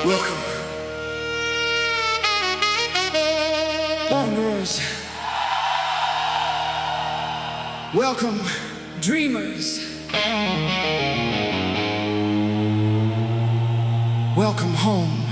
Welcome, wanderers. Welcome, dreamers. Welcome home.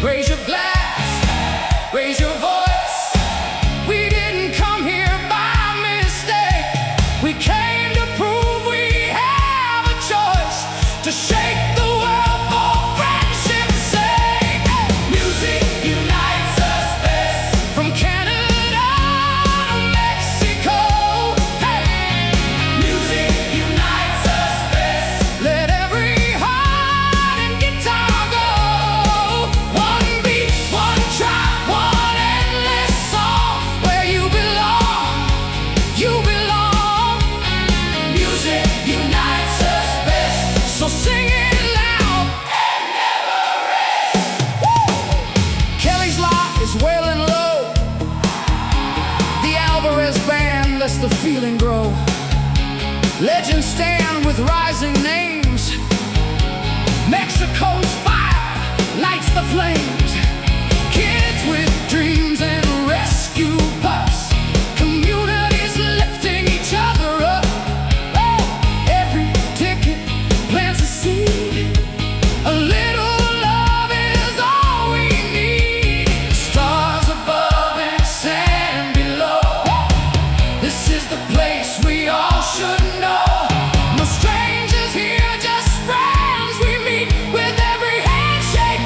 Raise your glass, raise your voice. We didn't come here by mistake. We came to prove we have a choice to shake the world for friendship's sake. Music unites us best, from Canada to Mexico. Hey, music unites us best. Let every heart and guitar go. One beat, one track, one endless song. Where you belong, you belong. Music unites us best, so sing it loud and never rest. Woo! Kelly's Lot is wailing low. The Alvarez band lets the feeling grow. Legends stand with rising names. Mexico's fire lights the flames. Kids with dreams and rescue pups. Communities lifting each other up. Oh, every ticket plants a seed. A little love is all we need. Stars above and sand below. This is the place we all should know. No strangers here, just friends we meet. With every handshake,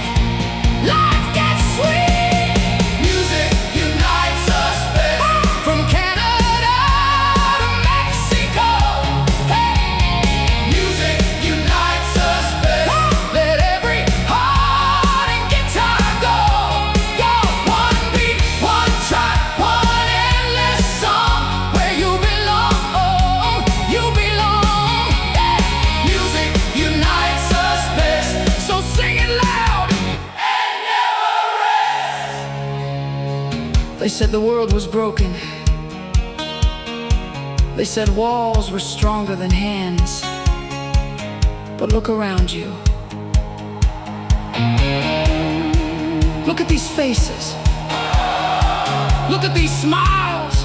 life gets sweet. Music unites us best, from Canada to Mexico. Hey, music unites us best. Let every heart and guitar go. Go, one beat, one track, one endless song. Where you belong, you belong. Yeah. Music unites us best, so sing it loud and never rest. They said the world was broken. They said walls were stronger than hands. But look around you. Look at these faces. Look at these smiles.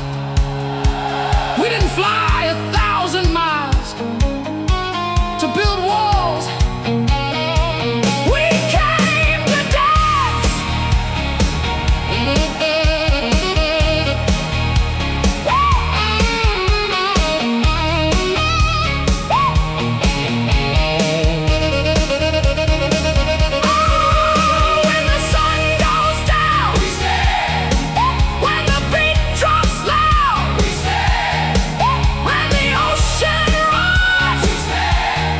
We didn't fly 1,000 miles to build walls. We came to dance. When the sun goes down, we stand. When the beat drops loud, we stand. When the ocean roars, we stand.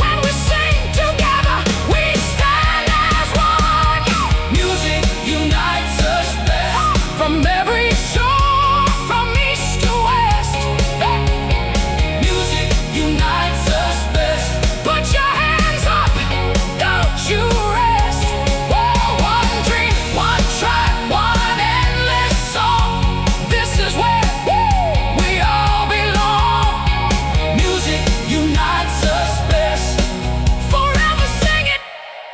When we sing together, we stand as one. Music unites us best, from every shore, from east to west. Music unites us best. Put your hands up, don't you rest. Whoa, one dream, one track, one endless song. This is where we all belong. Music unites us best. Forever sing it,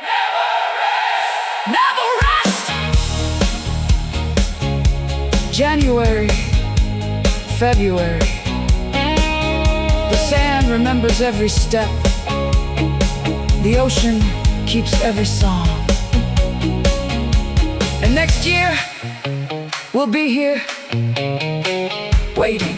never rest, never rest. January, February. The sand remembers every step. The ocean keeps every song. And next year, we'll be here, waiting.